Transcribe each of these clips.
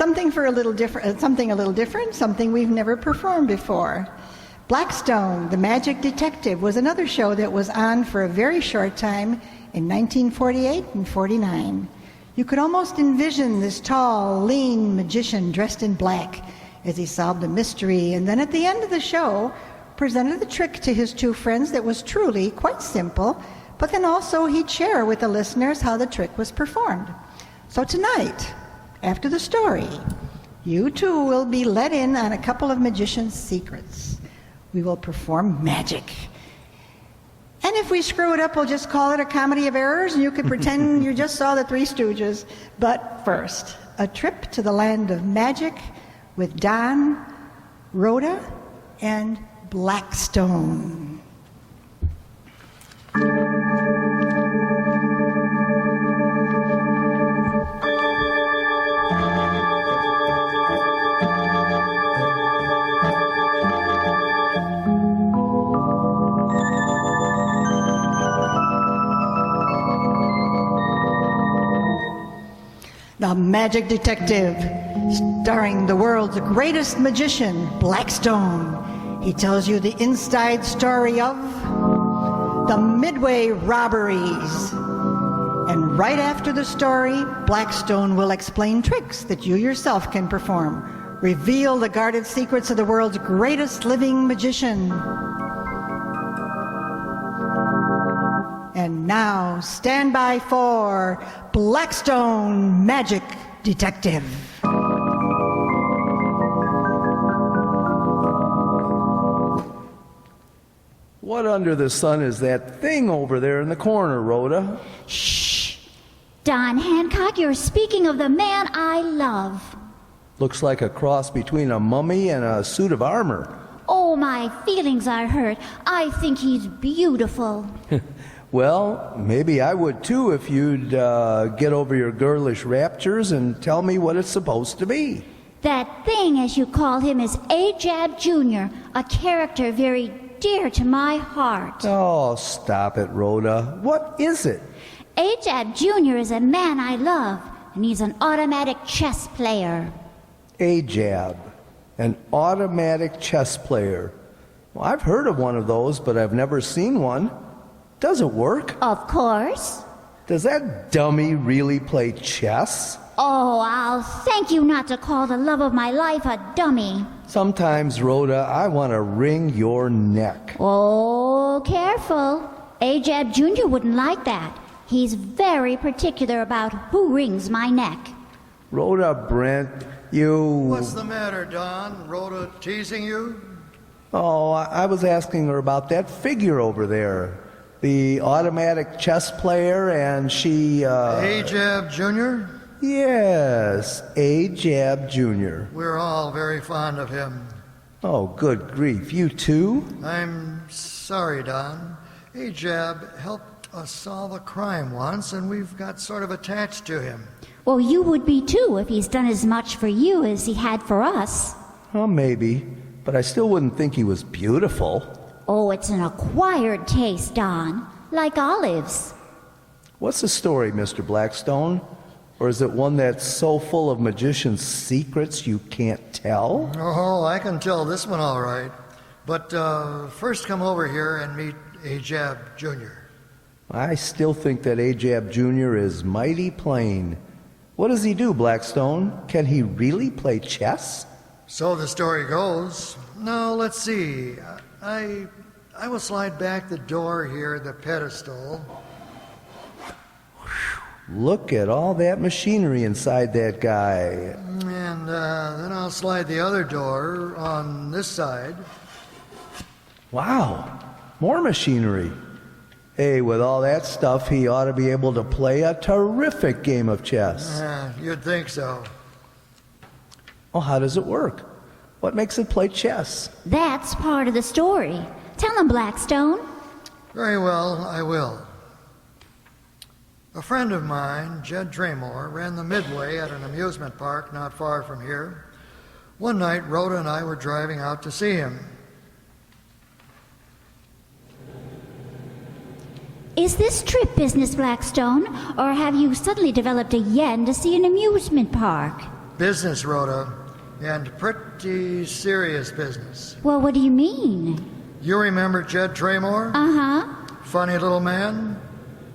Something a little different, something we've never performed before. Blackstone, the Magic Detective, was another show that was on for a very short time in 1948 and 49. You could almost envision this tall, lean magician dressed in black as he solved a mystery, and then at the end of the show, presented the trick to his two friends that was truly quite simple, but then also he'd share with the listeners how the trick was performed. So tonight, after the story, you too will be let in on a couple of magicians' secrets. We will perform magic. And if we screw it up, we'll just call it a comedy of errors, and you could pretend you just saw the Three Stooges. But first, a trip to the land of magic with Don, Rhoda, and Blackstone. The Magic Detective, starring the world's greatest magician, Blackstone. He tells you the inside story of the Midway Robberies. And right after the story, Blackstone will explain tricks that you yourself can perform, reveal the guarded secrets of the world's greatest living magician. And now, stand by for Blackstone Magic Detective. What under the sun is that thing over there in the corner, Rhoda? Shh! Don Hancock, you're speaking of the man I love. Looks like a cross between a mummy and a suit of armor. Oh, my feelings are hurt. I think he's beautiful. Well, maybe I would too if you'd get over your girlish raptures and tell me what it's supposed to be. That thing, as you call him, is Ajab Jr., a character very dear to my heart. Oh, stop it, Rhoda. What is it? Ajab Jr. is a man I love, and he's an automatic chess player. Ajab, an automatic chess player. Well, I've heard of one of those, but I've never seen one. Does it work? Of course. Does that dummy really play chess? Oh, I'll thank you not to call the love of my life a dummy. Sometimes, Rhoda, I want to wring your neck. Oh, careful. Ajab Jr. wouldn't like that. He's very particular about who wrings my neck. Rhoda Brent, you... What's the matter, Don? Rhoda teasing you? Oh, I was asking her about that figure over there. The automatic chess player, and she, Ajab Jr.? Yes, Ajab Jr. We're all very fond of him. Oh, good grief. You too? I'm sorry, Don. Ajab helped us solve a crime once, and we've got sort of attached to him. Well, you would be too if he's done as much for you as he had for us. Well, maybe, but I still wouldn't think he was beautiful. Oh, it's an acquired taste, Don, like olives. What's the story, Mr. Blackstone? Or is it one that's so full of magician's secrets you can't tell? Oh, I can tell this one all right. But first come over here and meet Ajab Jr. I still think that Ajab Jr. is mighty plain. What does he do, Blackstone? Can he really play chess? So the story goes. Now, let's see. I will slide back the door here, the pedestal. Look at all that machinery inside that guy. And then I'll slide the other door on this side. Wow, more machinery. Hey, with all that stuff, he ought to be able to play a terrific game of chess. You'd think so. Well, how does it work? What makes it play chess? That's part of the story. Tell him, Blackstone. Very well, I will. A friend of mine, Jed Draymore, ran the Midway at an amusement park not far from here. One night, Rhoda and I were driving out to see him. Is this trip business, Blackstone, or have you suddenly developed a yen to see an amusement park? Business, Rhoda, and pretty serious business. Well, what do you mean? You remember Jed Tremor? Uh-huh. Funny little man?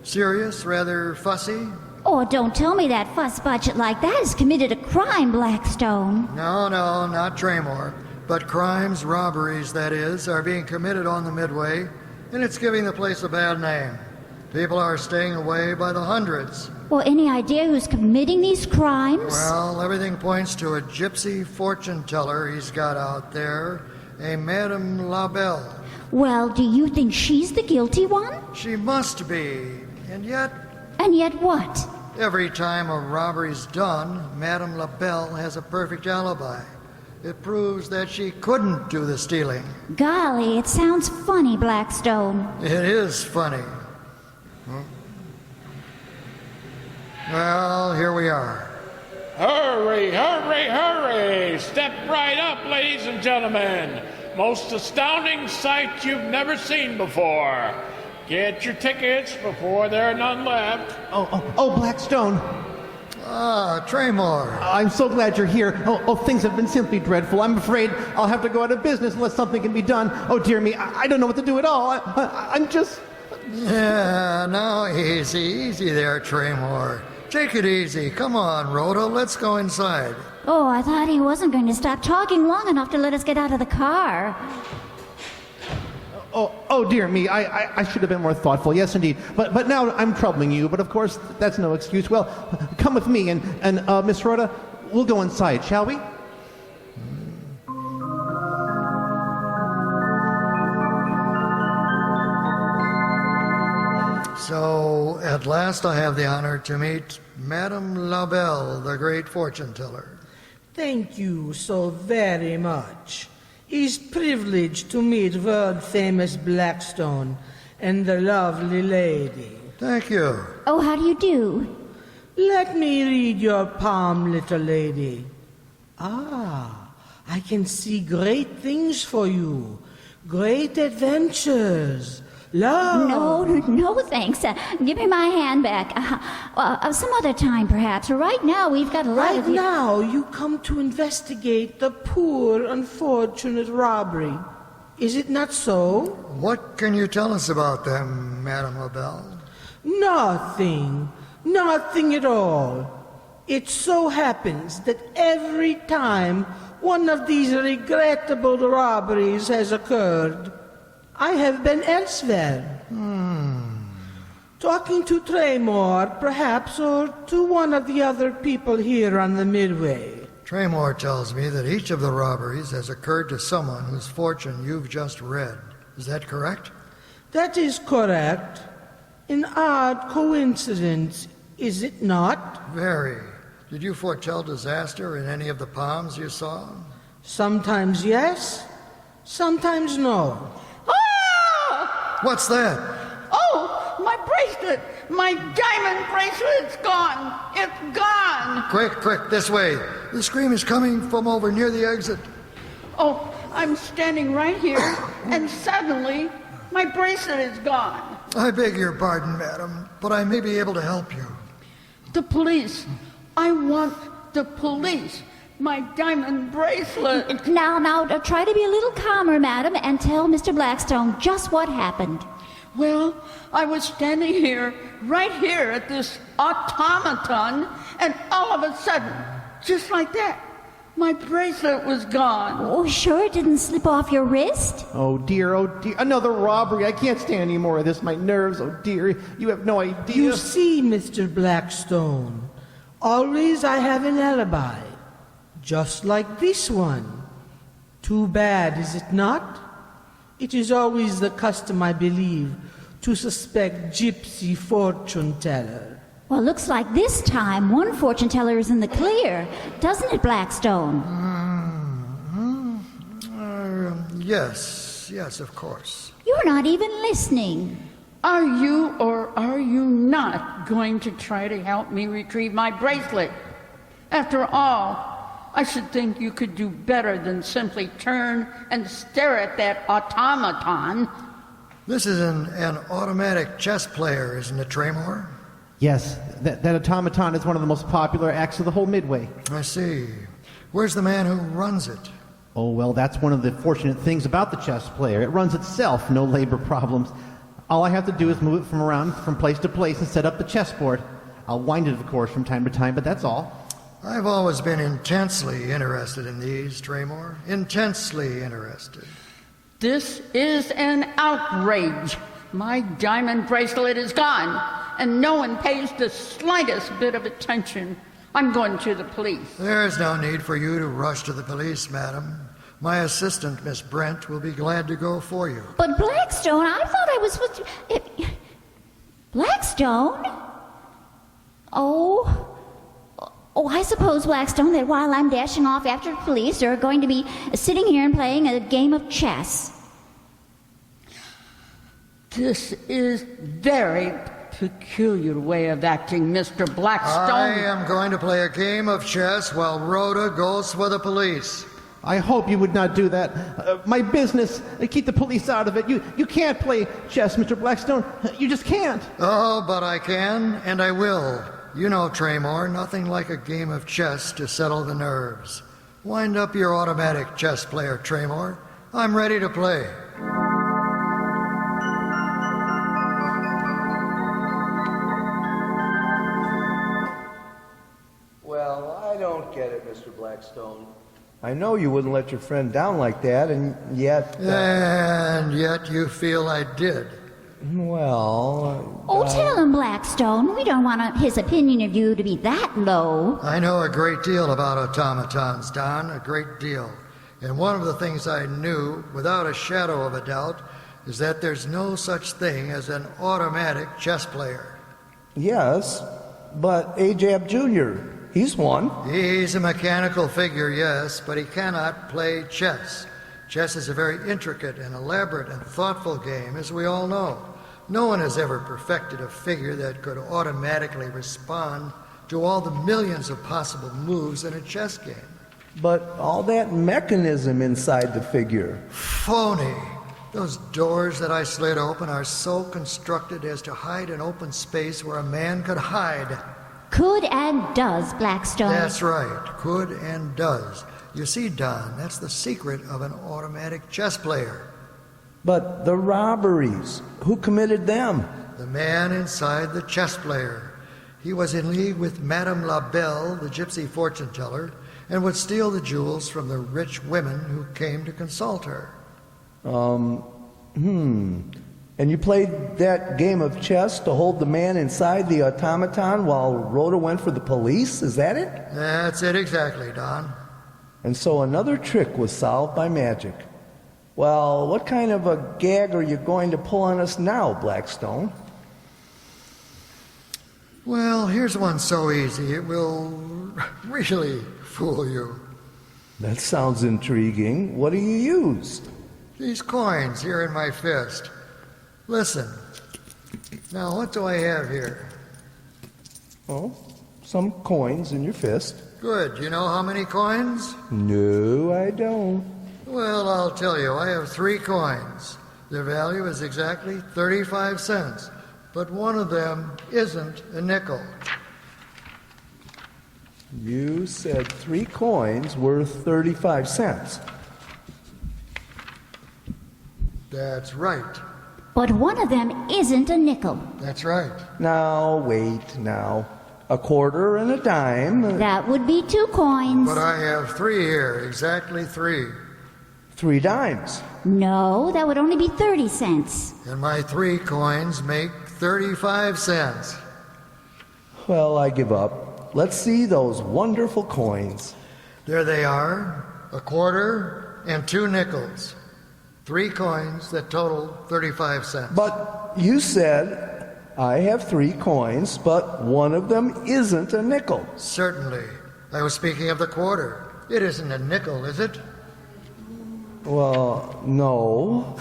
Serious, rather fussy? Oh, don't tell me that fuss budget like that has committed a crime, Blackstone. No, not Tremor. But crimes, robberies, that is, are being committed on the Midway, and it's giving the place a bad name. People are staying away by the hundreds. Well, any idea who's committing these crimes? Well, everything points to a gypsy fortune teller he's got out there, a Madame LaBelle. Well, do you think she's the guilty one? She must be, and yet, And yet what? every time a robbery's done, Madame LaBelle has a perfect alibi. It proves that she couldn't do the stealing. Golly, it sounds funny, Blackstone. It is funny. Well, here we are. Hurry, hurry, hurry! Step right up, ladies and gentlemen. Most astounding sight you've never seen before. Get your tickets before there are none left. Oh, Blackstone. Ah, Tremor. I'm so glad you're here. Things have been simply dreadful. I'm afraid I'll have to go out of business unless something can be done. Oh, dear me, I don't know what to do at all. I'm just... Yeah, now easy there, Tremor. Take it easy. Come on, Rhoda, let's go inside. Oh, I thought he wasn't going to stop talking long enough to let us get out of the car. Oh, dear me, I should have been more thoughtful. Yes, indeed. But now I'm troubling you. But of course, that's no excuse. Well, come with me, and Miss Rhoda, we'll go inside, shall we? So, at last I have the honor to meet Madame LaBelle, the great fortune teller. Thank you so very much. It's privileged to meet world-famous Blackstone and the lovely lady. Thank you. Oh, how do you do? Let me read your palm, little lady. Ah, I can see great things for you. Great adventures. Love. No, thanks. Give me my hand back. Some other time, perhaps. Right now, we've got a lot Right of... now, you come to investigate the poor, unfortunate robbery. Is it not so? What can you tell us about them, Madame LaBelle? Nothing. Nothing at all. It so happens that every time one of these regrettable robberies has occurred, I have been elsewhere. Talking to Tremor, perhaps, or to one of the other people here on the Midway. Tremor tells me that each of the robberies has occurred to someone whose fortune you've just read. Is that correct? That is correct. An odd coincidence, is it not? Very. Did you foretell disaster in any of the palms you saw? Sometimes yes, sometimes no. What's that? Oh, my bracelet! My diamond bracelet's gone! It's gone! Quick, this way. The scream is coming from over near the exit. Oh, I'm standing right here, and suddenly my bracelet is gone. I beg your pardon, madam, but I may be able to help you. The police. I want the police. My diamond bracelet. Now, try to be a little calmer, madam, and tell Mr. Blackstone just what happened. Well, I was standing here, right here at this automaton, and all of a sudden, just like that, my bracelet was gone. Oh, sure it didn't slip off your wrist? Oh, dear. Another robbery. I can't stand any more of this. My nerves, oh, dear. You have no idea. You see, Mr. Blackstone, always I have an alibi. Just like this one. Too bad, is it not? It is always the custom, I believe, to suspect gypsy fortune teller. Well, looks like this time one fortune teller is in the clear, doesn't it, Blackstone? Yes, of course. You're not even listening. Are you or are you not going to try to help me retrieve my bracelet? After all, I should think you could do better than simply turn and stare at that automaton. This is an automatic chess player, isn't it, Tremor? Yes, that automaton is one of the most popular acts of the whole Midway. I see. Where's the man who runs it? Oh, well, that's one of the fortunate things about the chess player. It runs itself, no labor problems. All I have to do is move it from place to place and set up the chessboard. I'll wind it, of course, from time to time, but that's all. I've always been intensely interested in these, Traymore. Intensely interested. This is an outrage. My diamond bracelet is gone, and no one pays the slightest bit of attention. I'm going to the police. There's no need for you to rush to the police, madam. My assistant, Miss Brent, will be glad to go for you. But Blackstone, I thought I was supposed to... Blackstone? Oh, I suppose, Blackstone, that while I'm dashing off after the police, you're going to be sitting here and playing a game of chess. This is very peculiar way of acting, Mr. Blackstone. I am going to play a game of chess while Rhoda goes for the police. I hope you would not do that. My business, keep the police out of it. You can't play chess, Mr. Blackstone. You just can't. Oh, but I can, and I will. You know, Traymore, nothing like a game of chess to settle the nerves. Wind up your automatic chess player, Traymore. I'm ready to play. Well, I don't get it, Mr. Blackstone. I know you wouldn't let your friend down like that, and yet... And yet you feel I did. Well... Oh, tell him, Blackstone. We don't want his opinion of you to be that low. I know a great deal about automatons, Don, a great deal. And one of the things I knew, without a shadow of a doubt, is that there's no such thing as an automatic chess player. Yes, but Ajab Jr., he's one. He's a mechanical figure, yes, but he cannot play chess. Chess is a very intricate and elaborate and thoughtful game, as we all know. No one has ever perfected a figure that could automatically respond to all the millions of possible moves in a chess game. But all that mechanism inside the figure. Phony. Those doors that I slid open are so constructed as to hide an open space where a man could hide. Could and does, Blackstone. That's right. Could and does. You see, Don, that's the secret of an automatic chess player. But the robberies, who committed them? The man inside the chess player. He was in league with Madame La Belle, the gypsy fortune teller, and would steal the jewels from the rich women who came to consult her. And you played that game of chess to hold the man inside the automaton while Rhoda went for the police? Is that it? That's it exactly, Don. And so another trick was solved by magic. Well, what kind of a gag are you going to pull on us now, Blackstone? Well, here's one so easy it will really fool you. That sounds intriguing. What do you use? These coins here in my fist. Listen. Now, what do I have here? Oh, some coins in your fist. Good. You know how many coins? No, I don't. Well, I'll tell you. I have 3 coins. Their value is exactly 35 cents. But one of them isn't a nickel. You said 3 coins worth 35 cents. That's right. But one of them isn't a nickel. That's right. Now, wait, now. A quarter and a dime. That would be 2 coins. But I have 3 here. Exactly 3. 3 dimes. No, that would only be 30 cents. And my 3 coins make 35 cents. Well, I give up. Let's see those wonderful coins. There they are. A quarter and 2 nickels. 3 coins that total 35 cents. But you said I have 3 coins, but one of them isn't a nickel. Certainly. I was speaking of the quarter. It isn't a nickel, is it? Well, no.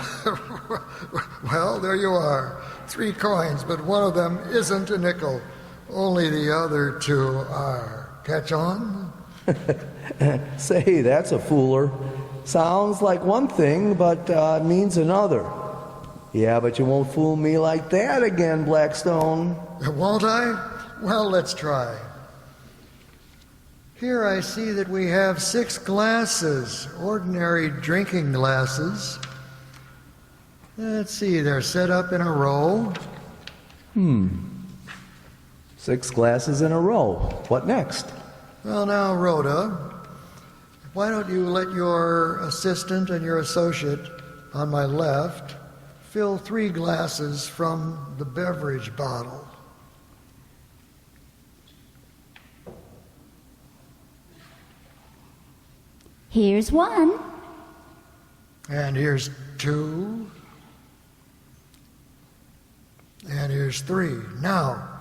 Well, there you are. 3 coins, but one of them isn't a nickel. Only the other 2 are. Catch on? Say, that's a fooler. Sounds like one thing, but means another. Yeah, but you won't fool me like that again, Blackstone. Won't I? Well, let's try. Here I see that we have 6 glasses, ordinary drinking glasses. Let's see, they're set up in a row. 6 glasses in a row. What next? Well, now, Rhoda, why don't you let your assistant and your associate on my left fill 3 glasses from the beverage bottle? Here's 1. And here's 2. And here's 3. Now,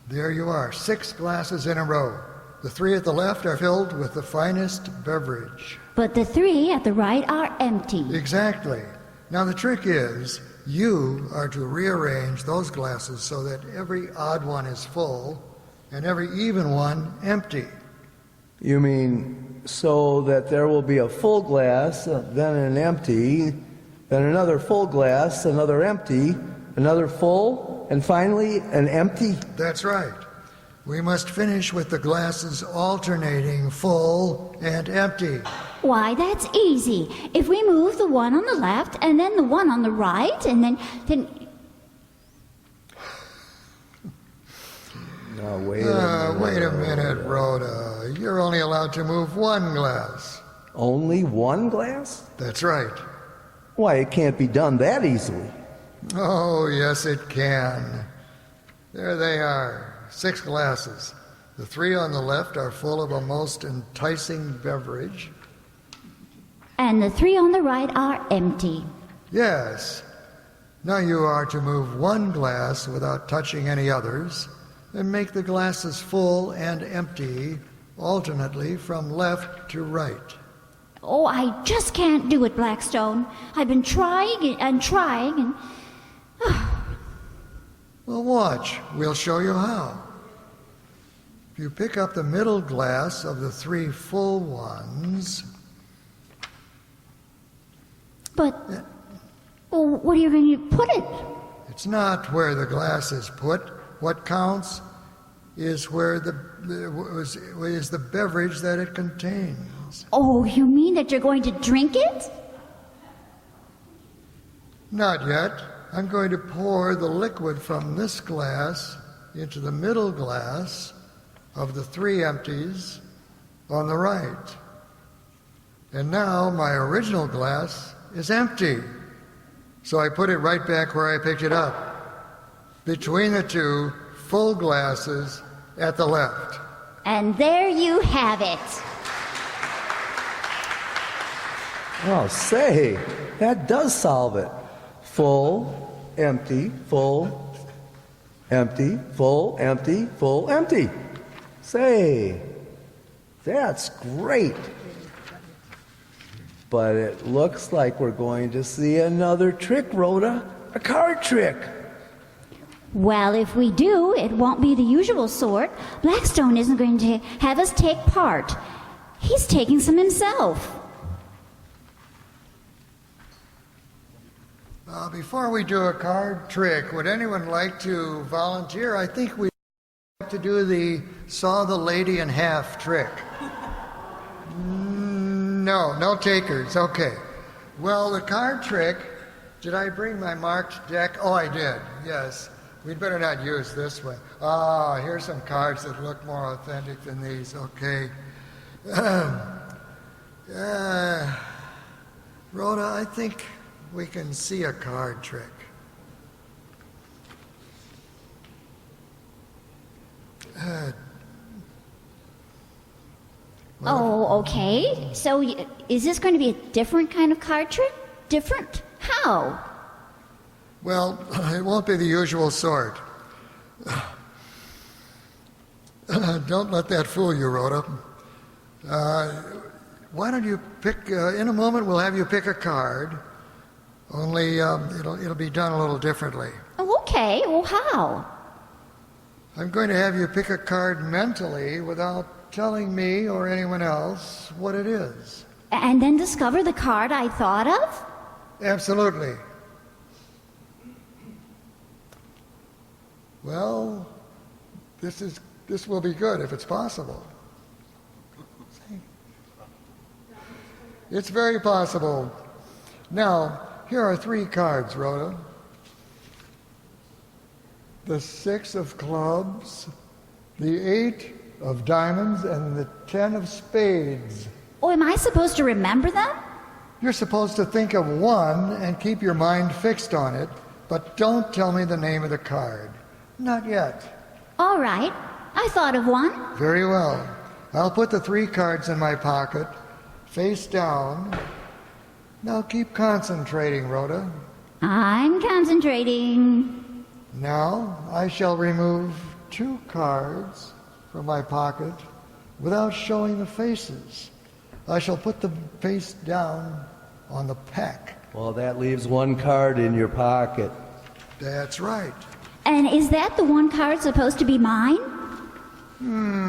there you are, 6 glasses in a row. The 3 at the left are filled with the finest beverage. But the 3 at the right are empty. Exactly. Now, the trick is you are to rearrange those glasses so that every odd one is full and every even one empty. You mean so that there will be a full glass, then an empty, then another full glass, another empty, another full, and finally an empty? That's right. We must finish with the glasses alternating full and empty. Why, that's easy. If we move the one on the left and then the one on the right and then Now, wait a minute, Rhoda. You're only allowed to move 1 glass. Only 1 glass? That's right. Why, it can't be done that easily. Oh, yes, it can. There they are, 6 glasses. The 3 on the left are full of a most enticing beverage. and the 3 on the right are empty. Yes. Now you are to move 1 glass without touching any others, and make the glasses full and empty alternately from left to right. Oh, I just can't do it, Blackstone. I've been trying and trying and... Well, watch. We'll show you how. If you pick up the middle glass of the 3 full ones... But, well, where are you going to put it? It's not where the glass is put. What counts is where is the beverage that it contains. Oh, you mean that you're going to drink it? Not yet. I'm going to pour the liquid from this glass into the middle glass of the 3 empties on the right. And now my original glass is empty. So I put it right back where I picked it up, between the 2 full glasses at the left. And there you have it. Oh, say, that does solve it. Full, empty, full, empty, full, empty, full, empty. Say, that's great. But it looks like we're going to see another trick, Rhoda. A card trick. Well, if we do, it won't be the usual sort. Blackstone isn't going to have us take part. He's taking some himself. Before we do a card trick, would anyone like to volunteer? I think we'd like to do the saw the lady in half trick. No takers. Okay. Well, the card trick, did I bring my marked deck? Oh, I did. Yes. We'd better not use this one. Here's some cards that look more authentic than these. Okay. Rhoda, I think we can see a card trick. Oh, okay. So is this going to be a different kind of card trick? Different? How? Well, it won't be the usual sort. Don't let that fool you, Rhoda. Why don't you pick, in a moment we'll have you pick a card, only it'll be done a little differently. Oh, okay. Well, how? I'm going to have you pick a card mentally without telling me or anyone else what it is. And then discover the card I thought of? Absolutely. Well, this will be good if it's possible. It's very possible. Now, here are 3 cards, Rhoda. The 6 of clubs, the 8 of diamonds, and the 10 of spades. Oh, am I supposed to remember them? You're supposed to think of one and keep your mind fixed on it, but don't tell me the name of the card. Not yet. All right. I thought of one. Very well. I'll put the 3 cards in my pocket, face down. Now keep concentrating, Rhoda. I'm concentrating. Now I shall remove 2 cards from my pocket without showing the faces. I shall put the face down on the pack. Well, that leaves 1 card in your pocket. That's right. And is that the one card supposed to be mine?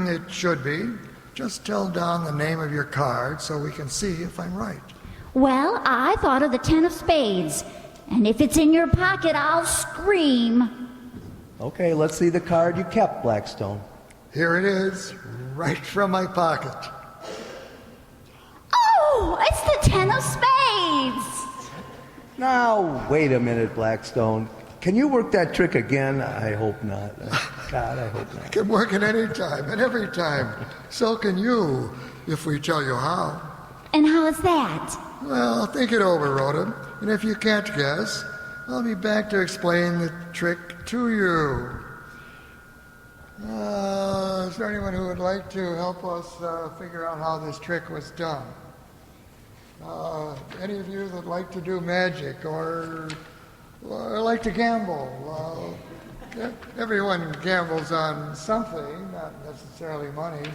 It should be. Just tell Don the name of your card so we can see if I'm right. Well, I thought of the 10 of spades. And if it's in your pocket, I'll scream. Okay, let's see the card you kept, Blackstone. Here it is, right from my pocket. Oh, it's the 10 of spades. Now, wait a minute, Blackstone. Can you work that trick again? I hope not. God, I hope not. Can work at any time and every time. So can you, if we tell you how. And how is that? Well, think it over, Rhoda. And if you can't guess, I'll be back to explain the trick to you. Is there anyone who would like to help us figure out how this trick was done? Any of you that like to do magic or like to gamble? Everyone gambles on something, not necessarily money.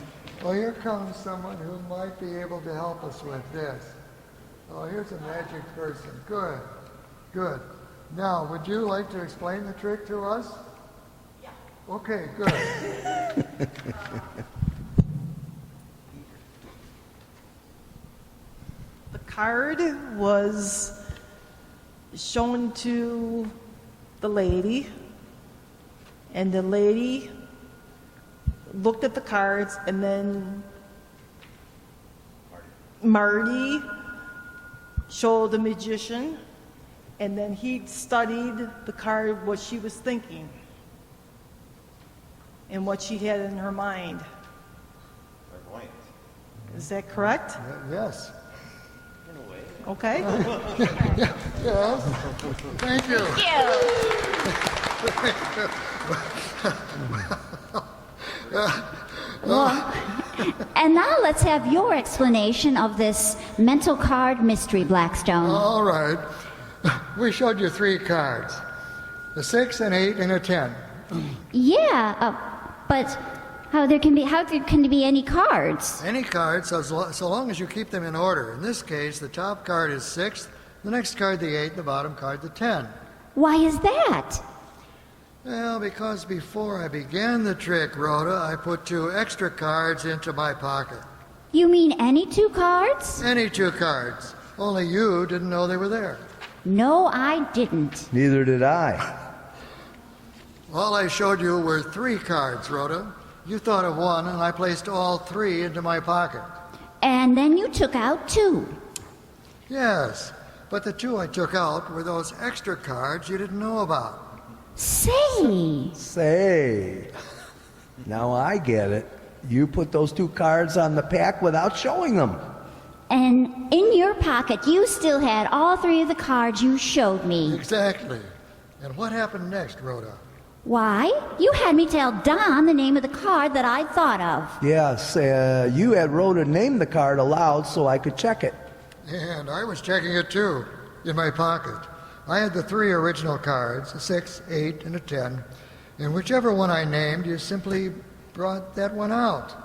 Well, here comes someone who might be able to help us with this. Oh, here's a magic person. Good, good. Now, would you like to explain the trick to us? Yeah. Okay, good. The card was shown to the lady, and the lady looked at the cards, and then Marty showed the magician, and then he studied the card, what she was thinking and what she had in her mind. Is that correct? Yes. Okay. Yes. Thank you. Well, and now let's have your explanation of this mental card mystery, Blackstone. All right. We showed you 3 cards. A 6, an 8, and a 10. Yeah, but how can there be any cards? Any card, so long as you keep them in order. In this case, the top card is 6, the next card the 8, the bottom card the 10. Why is that? Well, because before I began the trick, Rhoda, I put 2 extra cards into my pocket. You mean any 2 cards? Any 2 cards. Only you didn't know they were there. No, I didn't. Neither did I. All I showed you were 3 cards, Rhoda. You thought of one, and I placed all 3 into my pocket. And then you took out 2. Yes, but the 2 I took out were those extra cards you didn't know about. Say. Now I get it. You put those 2 cards on the pack without showing them. And in your pocket, you still had all 3 of the cards you showed me. Exactly. And what happened next, Rhoda? Why? You had me tell Don the name of the card that I thought of. Yes, you had Rhoda name the card aloud so I could check it. And I was checking it too, in my pocket. I had the 3 original cards, a 6, 8, and a 10. And whichever one I named, you simply brought that one out.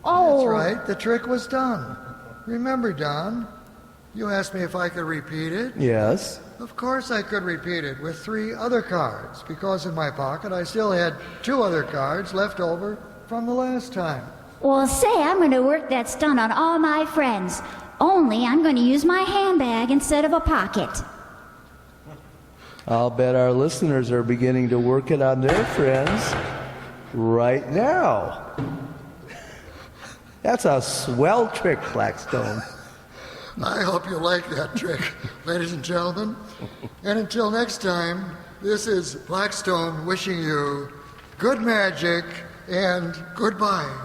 Oh. That's right, the trick was done. Remember, Don, you asked me if I could repeat it? Yes. Of course I could repeat it with 3 other cards, because in my pocket I still had 2 other cards left over from the last time. Well, say, I'm going to work that stunt on all my friends. Only I'm going to use my handbag instead of a pocket. I'll bet our listeners are beginning to work it on their friends right now. That's a swell trick, Blackstone. I hope you like that trick, ladies and gentlemen. And until next time, this is Blackstone wishing you good magic and goodbye.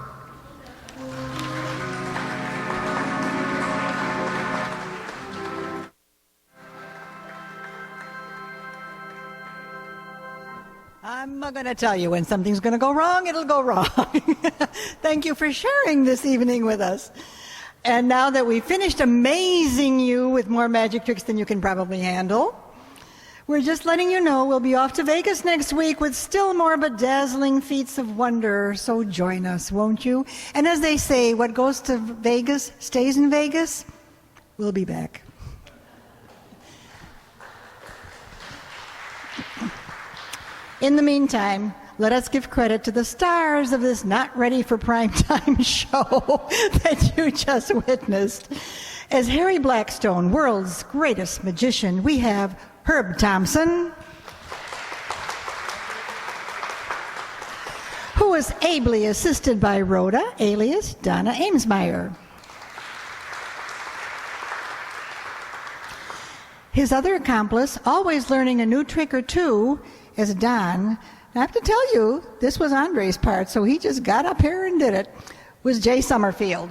I'm going to tell you when something's going to go wrong, it'll go wrong. Thank you for sharing this evening with us. And now that we've finished amazing you with more magic tricks than you can probably handle, we're just letting you know we'll be off to Vegas next week with still more bedazzling feats of wonder. So join us, won't you? And as they say, what goes to Vegas stays in Vegas. We'll be back. In the meantime, let us give credit to the stars of this not ready for prime time show that you just witnessed. As Harry Blackstone, world's greatest magician, we have Herb Thompson, who was ably assisted by Rhoda, alias Donna Amesmeyer. His other accomplice, always learning a new trick or two, is Don. I have to tell you, this was Andre's part, so he just got up here and did it, was Jay Summerfield.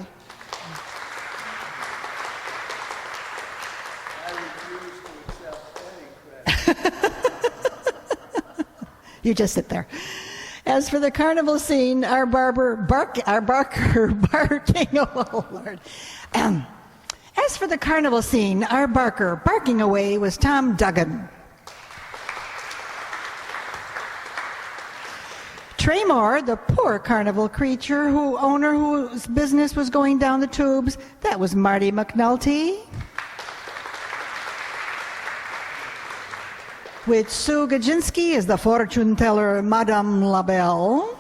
You just sit there. As for the carnival scene, our barker barking, oh Lord. As for the carnival scene, our barker barking away was Tom Duggan. Tremor, the poor carnival creature whose business was going down the tubes, that was Marty McNulty. With Sue Gajinsky as the fortune teller, Madame LaBelle.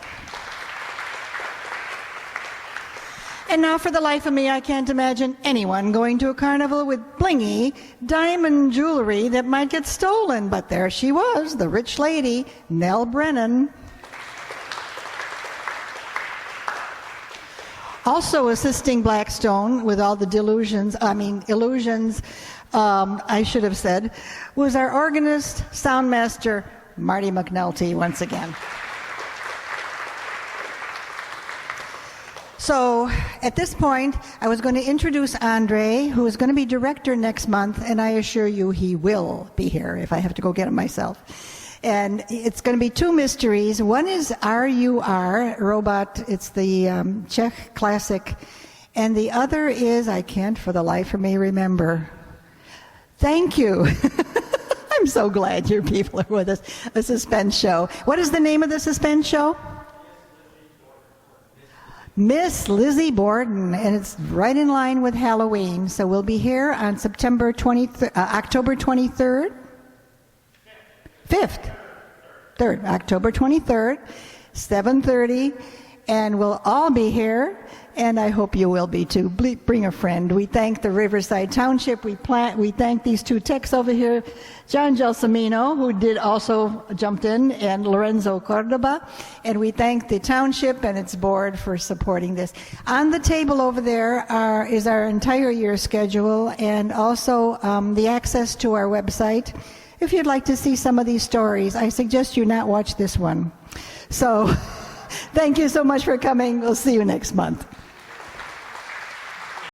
And now, for the life of me, I can't imagine anyone going to a carnival with blingy diamond jewelry that might get stolen. But there she was, the rich lady, Nell Brennan. Also assisting Blackstone with all the illusions, I should have said, was our organist, soundmaster, Marty McNulty, once again. So at this point, I was going to introduce Andre, who is going to be director next month, and I assure you he will be here if I have to go get him myself. And it's going to be two mysteries. One is RUR, Robot, it's the Czech classic. And the other is, I can't for the life of me remember. Thank you. I'm so glad you people are with us. A suspense show. What is the name of the suspense show? Miss Lizzie Borden, and it's right in line with Halloween. So we'll be here on October 23rd. 3rd, October 23rd, 7:30, and we'll all be here, and I hope you will be too. Bring a friend. We thank the Riverside Township. We thank these two techs over here, John Gelsomino, who jumped in, and Lorenzo Cordoba, and we thank the township and its board for supporting this. On the table over there is our entire year schedule, and also the access to our website. If you'd like to see some of these stories, I suggest you not watch this one. So, thank you so much for coming. We'll see you next month.